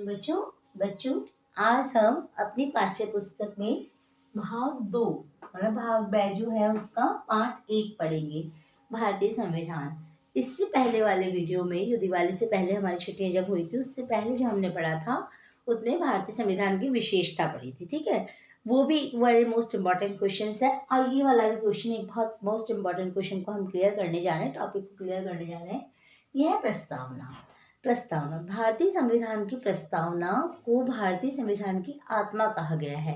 बच्चों बच्चों आज हम अपनी पाठ्य पुस्तक में भाग 2 मतलब भाग ब जो है उसका पार्ट 1 पढ़ेंगे। भारतीय संविधान। इससे पहले वाले वीडियो में जो दिवाली से पहले हमारी छुट्टियां जब हुई थी उससे पहले जो हमने पढ़ा था उसमें भारतीय संविधान की विशेषता पढ़ी थी। ठीक है, वो भी वेरी मोस्ट इम्पॉर्टेंट क्वेश्चन है और ये वाला भी क्वेश्चन एक बहुत मोस्ट इम्पॉर्टेंट क्वेश्चन को हम क्लियर करने जा रहे हैं, टॉपिक को क्लियर करने जा रहे हैं। यह है प्रस्तावना। प्रस्तावना भारतीय संविधान की प्रस्तावना को भारतीय संविधान की आत्मा कहा गया है,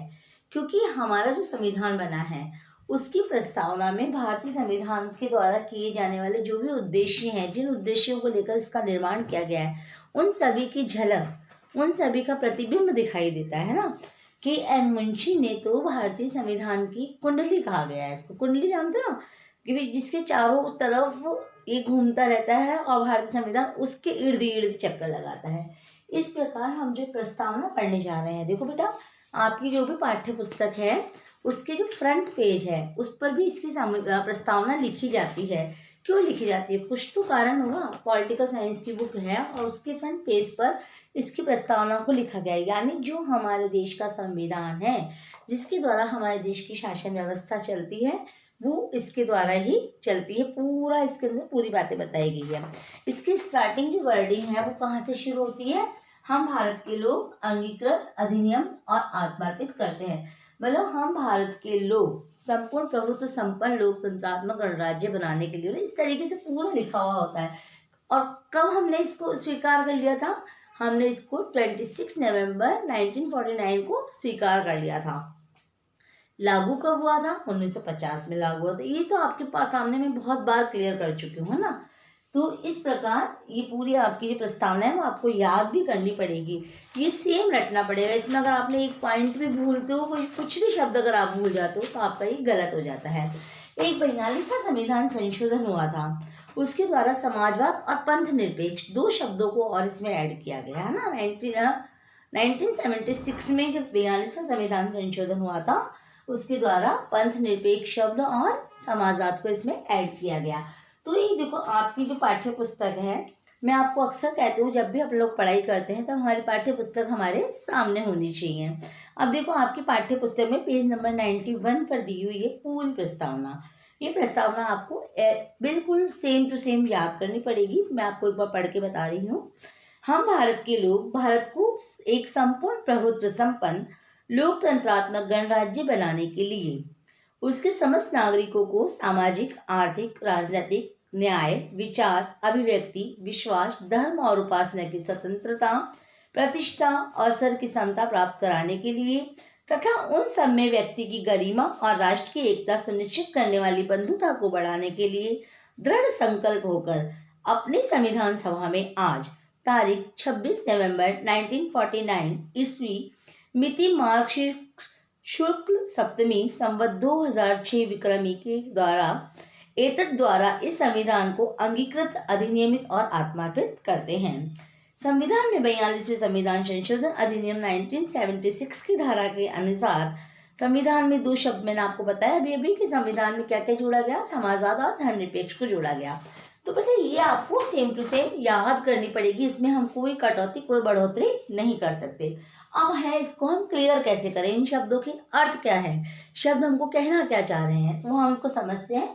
क्योंकि हमारा जो संविधान बना है उसकी प्रस्तावना में भारतीय संविधान के द्वारा किए जाने वाले जो भी उद्देश्य हैं, जिन उद्देश्यों को लेकर इसका निर्माण किया गया है, उन सभी की झलक, उन सभी का प्रतिबिंब दिखाई देता है ना। के एम मुंशी ने तो भारतीय संविधान की कुंडली कहा गया है। इसको कुंडली जानते हो ना, कि जिसके चारों तरफ ये घूमता रहता है और भारतीय संविधान उसके इर्द गिर्द चक्कर लगाता है। इस प्रकार हम जो प्रस्तावना पढ़ने जा रहे हैं, देखो बेटा आपकी जो भी पाठ्य पुस्तक है उसके जो फ्रंट पेज है उस पर भी इसकी प्रस्तावना लिखी जाती है। क्यों लिखी जाती है? कुछ तो कारण होगा। पॉलिटिकल साइंस की बुक है और उसके फ्रंट पेज पर इसकी प्रस्तावना को लिखा गया है, यानी जो हमारे देश का संविधान है जिसके द्वारा हमारे देश की शासन व्यवस्था चलती है वो इसके द्वारा ही चलती है। पूरा इसके अंदर पूरी बातें बताई गई है। इसकी स्टार्टिंग जो वर्डिंग है वो कहाँ से शुरू होती है? हम भारत के लोग अंगीकृत अधिनियम और आत्मार्पित करते हैं। मतलब हम भारत के लोग संपूर्ण प्रभुत्व संपन्न लोकतंत्रात्मक गणराज्य बनाने के लिए, इस तरीके से पूरा लिखा हुआ होता है। और कब हमने इसको स्वीकार कर लिया था? हमने इसको 26 नवंबर 1949 को स्वीकार कर लिया था। लागू कब हुआ था? 1950 में लागू हुआ था। ये तो आपके पास सामने में बहुत बार क्लियर कर चुकी हूँ ना। तो इस प्रकार ये पूरी आपकी जो प्रस्तावना है वो आपको याद भी करनी पड़ेगी, ये सेम रटना पड़ेगा। इसमें अगर आपने एक पॉइंट भी भूलते हो, कोई कुछ भी शब्द अगर आप भूल जाते हो तो आपका ये गलत हो जाता है। एक 42वां संविधान संशोधन हुआ था, उसके द्वारा समाजवाद और पंथ निरपेक्ष दो शब्दों को और इसमें ऐड किया गया है ना। 1976 में जब 42वां संविधान संशोधन हुआ था उसके द्वारा पंथ निरपेक्ष शब्द और समाजवाद को इसमें ऐड किया गया। तो ये देखो आपकी जो पाठ्य पुस्तक है, मैं आपको अक्सर कहती हूँ जब भी आप लोग पढ़ाई करते हैं तब हमारी पाठ्य पुस्तक हमारे सामने होनी चाहिए। अब देखो आपकी पाठ्य पुस्तक में पेज नंबर 91 पर दी हुई है पूरी प्रस्तावना। ये प्रस्तावना आपको बिल्कुल सेम टू सेम याद करनी पड़ेगी। मैं आपको एक बार पढ़ के बता रही हूँ। हम भारत के लोग भारत को एक संपूर्ण प्रभुत्व संपन्न लोकतंत्रात्मक गणराज्य बनाने के लिए उसके समस्त नागरिकों को सामाजिक, आर्थिक, राजनीतिक, न्याय, विचार, अभिव्यक्ति, विश्वास, धर्म और उपासना की स्वतंत्रता, प्रतिष्ठा, अवसर की समता प्राप्त कराने के लिए तथा उन सब में व्यक्ति की गरिमा और राष्ट्र की एकता सुनिश्चित करने वाली बंधुता को बढ़ाने के लिए दृढ़ संकल्प होकर अपनी संविधान सभा में आज तारीख 26 नवंबर 1949 ईस्वी मिति मार्गशीर्ष शुक्ल सप्तमी संवत 2006 विक्रमी के द्वारा एतद द्वारा इस संविधान को अंगीकृत, अधिनियमित और आत्मार्पित करते हैं। संविधान में 42वें संविधान संशोधन अधिनियम 1976 की धारा के अनुसार संविधान में दो शब्द मैंने आपको बताया अभी कि संविधान में क्या क्या जोड़ा गया? समाजवाद और धर्मनिरपेक्ष को जोड़ा गया। तो बेटा ये आपको सेम टू सेम याद करनी पड़ेगी, इसमें हम कोई कटौती कोई बढ़ोतरी नहीं कर सकते। अब है इसको हम क्लियर कैसे करें, इन शब्दों के अर्थ क्या है, शब्द हमको कहना क्या चाह रहे हैं, तो हम इसको समझते हैं।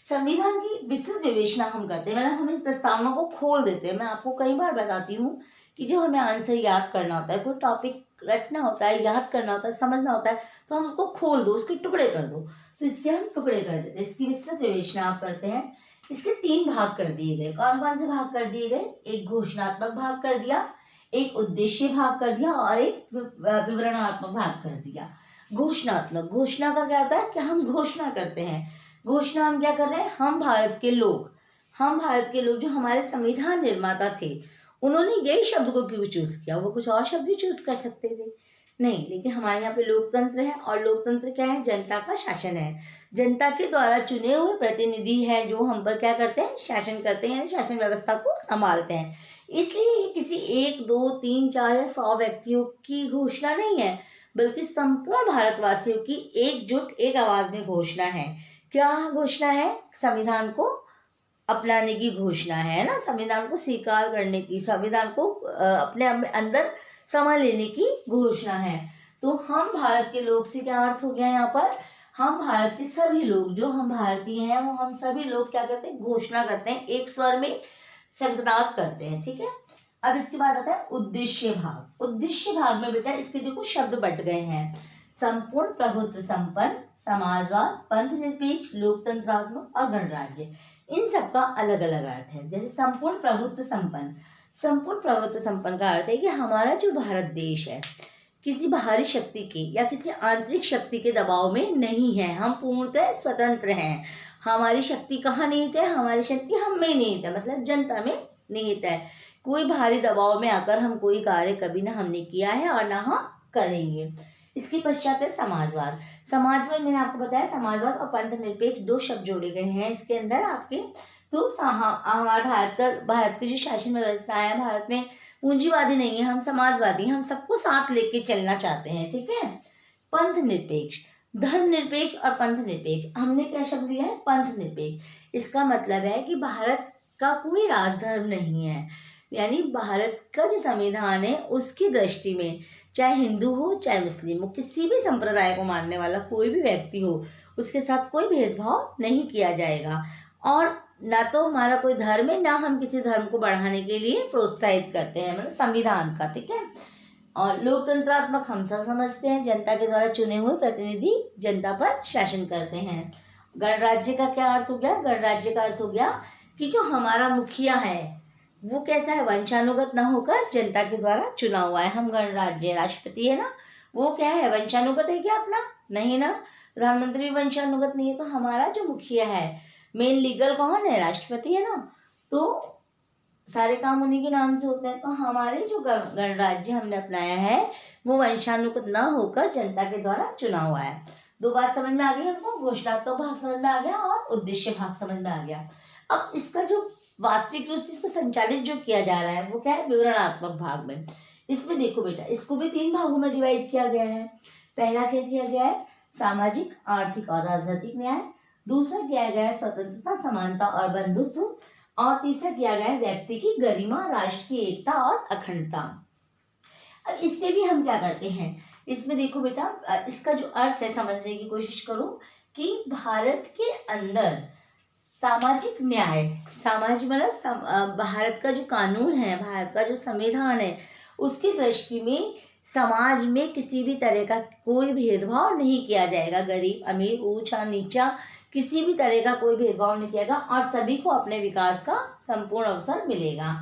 संविधान की विस्तृत विवेचना हम करते हैं, मतलब हम इस प्रस्तावना को खोल देते हैं। मैं आपको कई बार बताती हूँ कि जब हमें आंसर याद करना होता है, कोई टॉपिक रटना होता है, याद करना होता है, समझना होता है, तो हम उसको खोल दो, उसके टुकड़े कर दो, तो इसके हम टुकड़े कर देते हैं। इसकी विस्तृत विवेचना आप करते हैं। इसके 3 भाग कर दिए गए। कौन कौन से भाग कर दिए गए? एक घोषणात्मक भाग कर दिया, एक उद्देश्य भाग कर दिया और एक विवरणात्मक भाग कर दिया। घोषणात्मक, घोषणा का क्या होता है कि हम घोषणा करते हैं। घोषणा हम क्या कर रहे हैं? हम भारत के लोग जो हमारे संविधान निर्माता थे उन्होंने यही शब्द को क्यों चूज किया? वो कुछ और शब्द भी चूज कर सकते थे, नहीं, लेकिन हमारे यहाँ पे लोकतंत्र है और लोकतंत्र क्या है? जनता का शासन है। जनता के द्वारा चुने हुए प्रतिनिधि है जो हम पर क्या करते हैं? शासन करते हैं, यानी शासन व्यवस्था को संभालते हैं। इसलिए ये किसी 1, 2, 3, 4 या 100 व्यक्तियों की घोषणा नहीं है, बल्कि संपूर्ण भारतवासियों की एकजुट एक आवाज में घोषणा है। क्या घोषणा है? संविधान को अपनाने की घोषणा है ना, संविधान को स्वीकार करने की, संविधान को अपने अंदर समा लेने की घोषणा है। तो हम भारत के लोग से क्या अर्थ हो गया यहाँ पर, हम भारत के सभी लोग, जो हम भारतीय हैं वो हम सभी लोग क्या करते हैं, घोषणा करते हैं, एक स्वर में शंखनाद करते हैं, ठीक है। अब इसके बाद आता है उद्देश्य भाग। उद्देश्य भाग में बेटा इसके देखो शब्द बट गए हैं, संपूर्ण प्रभुत्व संपन्न, समाजवाद, पंथ निरपेक्ष, लोकतंत्रात्मक और गणराज्य। इन सबका अलग अलग अर्थ है। जैसे संपूर्ण प्रभुत्व संपन्न, संपूर्ण प्रभुत्व संपन्न का अर्थ है कि हमारा जो भारत देश है किसी बाहरी शक्ति के या किसी आंतरिक शक्ति के दबाव में नहीं है, हम पूर्णतः स्वतंत्र हैं। हमारी शक्ति कहाँ निहित है, हमारी शक्ति हम में निहित है, मतलब जनता में निहित है। कोई बाहरी दबाव में आकर हम कोई कार्य कभी ना हमने किया है और ना हम करेंगे। इसके पश्चात है समाजवाद। समाजवाद मैंने आपको बताया, समाजवाद और पंथ निरपेक्ष दो शब्द जोड़े गए हैं इसके अंदर आपके। तो हमारे भारत की जो शासन व्यवस्था है, भारत में पूंजीवादी नहीं है, हम समाजवादी, हम सबको साथ लेके चलना चाहते हैं, ठीक है। पंथ निरपेक्ष, धर्म निरपेक्ष और पंथ निरपेक्ष, हमने क्या शब्द लिया है, पंथ निरपेक्ष। इसका मतलब है कि भारत का कोई राजधर्म नहीं है, यानी भारत का जो संविधान है उसकी दृष्टि में चाहे हिंदू हो चाहे मुस्लिम हो, किसी भी संप्रदाय को मानने वाला कोई भी व्यक्ति हो, उसके साथ कोई भेदभाव नहीं किया जाएगा। और ना तो हमारा कोई धर्म है, ना हम किसी धर्म को बढ़ाने के लिए प्रोत्साहित करते हैं, मतलब संविधान का, ठीक है। और लोकतंत्रात्मक हम सब समझते हैं, जनता के द्वारा चुने हुए प्रतिनिधि जनता पर शासन करते हैं। गणराज्य का क्या अर्थ हो गया, गणराज्य का अर्थ हो गया कि जो हमारा मुखिया है वो कैसा है, वंशानुगत ना होकर जनता के द्वारा चुना हुआ है। हम गणराज्य, राष्ट्रपति है ना, वो क्या है, वंशानुगत है क्या अपना, नहीं ना, प्रधानमंत्री भी वंशानुगत नहीं है। तो हमारा जो मुखिया है, मेन लीगल कौन है, राष्ट्रपति है ना, तो सारे काम उन्हीं के नाम से होते हैं। तो हमारे जो गणराज्य हमने अपनाया है वो वंशानुगत न होकर जनता के द्वारा चुना हुआ है। दो बात समझ में आ गई हमको, घोषणात्मक भाग समझ में आ गया और उद्देश्य भाग समझ में आ गया। अब इसका जो वास्तविक रूप से इसको संचालित जो किया जा रहा है वो क्या है, विवरणात्मक भाग में। इसमें देखो बेटा, इसको भी 3 भागों में डिवाइड किया गया है। पहला क्या किया गया है, सामाजिक, आर्थिक और राजनीतिक न्याय। दूसरा किया गया है स्वतंत्रता, समानता और बंधुत्व। और तीसरा किया गया है व्यक्ति की गरिमा, राष्ट्र की एकता और अखंडता। अब इसमें भी हम क्या करते हैं, इसमें देखो बेटा, इसका जो अर्थ है समझने की कोशिश करो कि भारत के अंदर सामाजिक न्याय, सामाजिक मतलब भारत का जो कानून है, भारत का जो संविधान है, उसकी दृष्टि में समाज में किसी भी तरह का कोई भेदभाव नहीं किया जाएगा। गरीब अमीर, ऊंचा नीचा, किसी भी तरह का कोई भेदभाव नहीं किया जाएगा और सभी को अपने विकास का संपूर्ण अवसर मिलेगा।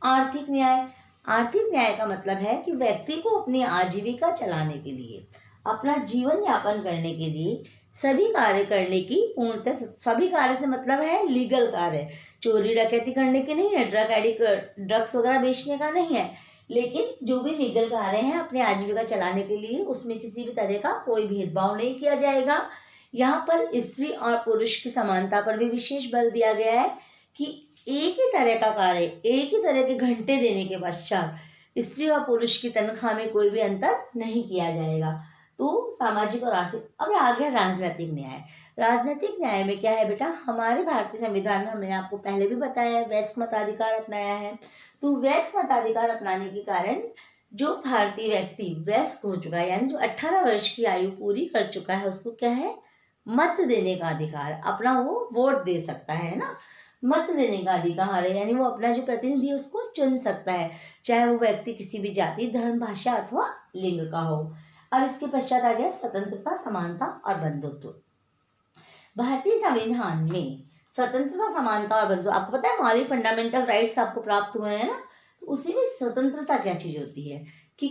आर्थिक न्याय, आर्थिक न्याय का मतलब है कि व्यक्ति को अपनी आजीविका चलाने के लिए, अपना जीवन यापन करने के लिए सभी कार्य करने की पूर्णतः, सभी कार्य से मतलब है लीगल कार्य, चोरी डकैती करने के नहीं है, ड्रग्स वगैरह बेचने का नहीं है, लेकिन जो भी लीगल कार्य हैं अपने आजीविका चलाने के लिए, उसमें किसी भी तरह का कोई भेदभाव नहीं किया जाएगा। यहाँ पर स्त्री और पुरुष की समानता पर भी विशेष बल दिया गया है कि एक ही तरह का कार्य, एक ही तरह के घंटे देने के पश्चात स्त्री और पुरुष की तनख्वाह में कोई भी अंतर नहीं किया जाएगा। तो सामाजिक और आर्थिक। अब आ गया राजनीतिक न्याय। राजनीतिक न्याय में क्या है बेटा, हमारे भारतीय संविधान में हमने आपको पहले भी बताया है, वयस्क मताधिकार अपनाया है। तो वयस्क मताधिकार अपनाने के कारण जो भारतीय व्यक्ति वयस्क हो चुका है, यानी जो 18 वर्ष की आयु पूरी कर चुका है, उसको क्या है, मत देने का अधिकार, अपना वो वोट दे सकता है ना, मत देने का अधिकार है, यानी वो अपना जो प्रतिनिधि है उसको चुन सकता है, चाहे वो व्यक्ति किसी भी जाति, धर्म, भाषा अथवा लिंग का हो। और इसके पश्चात आ गया स्वतंत्रता, समानता और बंधुत्व। भारतीय संविधान में स्वतंत्रता, समानता और बंधुत्व, आपको पता है मौलिक फंडामेंटल राइट्स आपको प्राप्त हुए हैं ना, तो उसी में स्वतंत्रता क्या चीज होती है कि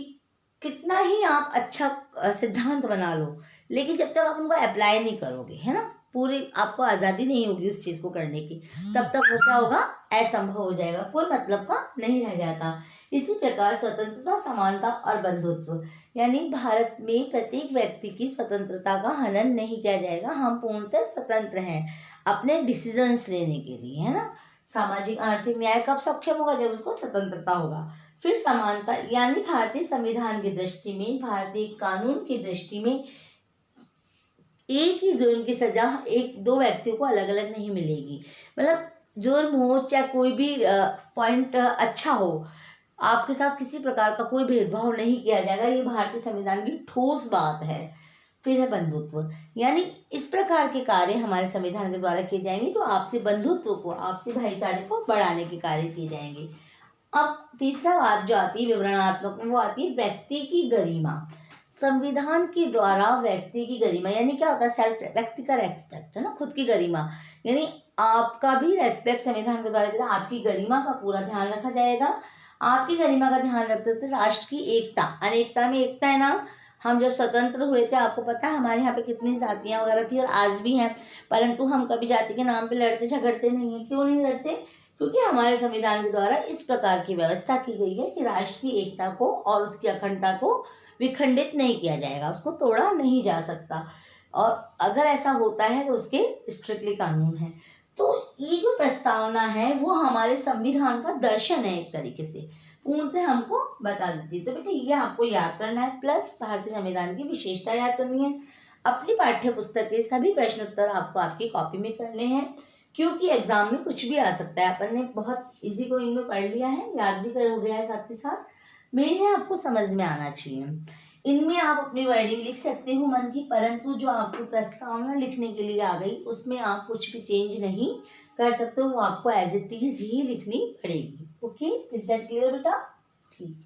कितना ही आप अच्छा सिद्धांत बना लो, लेकिन जब तक आप उनको अप्लाई नहीं करोगे, है ना, पूरी आपको आज़ादी नहीं होगी उस चीज़ को करने की, तब तक वो क्या होगा, असंभव हो जाएगा, कोई मतलब का नहीं रह जाता। इसी प्रकार स्वतंत्रता, समानता और बंधुत्व, यानी भारत में प्रत्येक व्यक्ति की स्वतंत्रता का हनन नहीं किया जाएगा, हम पूर्णतः स्वतंत्र हैं अपने डिसीजंस लेने के लिए, है ना। सामाजिक आर्थिक न्याय कब सक्षम होगा, जब उसको स्वतंत्रता होगा। फिर समानता, यानी भारतीय संविधान की दृष्टि में, भारतीय कानून की दृष्टि में एक ही जुर्म की सजा एक दो व्यक्तियों को अलग अलग नहीं मिलेगी, मतलब जुर्म हो चाहे कोई भी पॉइंट अच्छा हो, आपके साथ किसी प्रकार का कोई भेदभाव नहीं किया जाएगा। ये भारतीय संविधान की ठोस बात है। फिर है बंधुत्व, यानी इस प्रकार के कार्य हमारे संविधान के द्वारा किए जाएंगे जो आपसी बंधुत्व को, आपसी भाईचारे को बढ़ाने के कार्य किए जाएंगे। अब तीसरा बात जो आती है विवरणात्मक में, वो आती है व्यक्ति की गरिमा। संविधान के द्वारा व्यक्ति की गरिमा यानी क्या होता है, सेल्फ, व्यक्ति का रेस्पेक्ट है ना, खुद की गरिमा, यानी आपका भी रेस्पेक्ट संविधान के द्वारा दिया, आपकी गरिमा का पूरा ध्यान रखा जाएगा। आपकी गरिमा का ध्यान रखते हुए राष्ट्र की एकता, अनेकता में एकता है ना। हम जब स्वतंत्र हुए थे, आपको पता है हमारे यहाँ पे कितनी जातियां वगैरह थी और आज भी हैं, परंतु हम कभी जाति के नाम पे लड़ते झगड़ते नहीं है। क्यों नहीं लड़ते? क्योंकि हमारे संविधान के द्वारा इस प्रकार की व्यवस्था की गई है कि राष्ट्र की एकता को और उसकी अखंडता को विखंडित नहीं किया जाएगा, उसको तोड़ा नहीं जा सकता, और अगर ऐसा होता है तो उसके स्ट्रिक्टली कानून है। तो ये जो प्रस्तावना है वो हमारे संविधान का दर्शन है, एक तरीके से पूर्णतः हमको बता देती है। तो बेटा ये आपको याद करना है, प्लस भारतीय संविधान की विशेषता याद करनी है। अपनी पाठ्य पुस्तक के सभी प्रश्न उत्तर आपको आपकी कॉपी में करने हैं, क्योंकि एग्जाम में कुछ भी आ सकता है। अपन ने बहुत इजी को इनमें पढ़ लिया है, याद भी कर हो गया है, साथ ही साथ मेन है आपको समझ में आना चाहिए। इनमें आप अपनी वर्डिंग लिख सकते हो मन की, परंतु जो आपको प्रस्तावना लिखने के लिए आ गई उसमें आप कुछ भी चेंज नहीं कर सकते हो, वो आपको एज इट इज ही लिखनी पड़ेगी। ओके, इज दैट क्लियर बेटा? ठीक।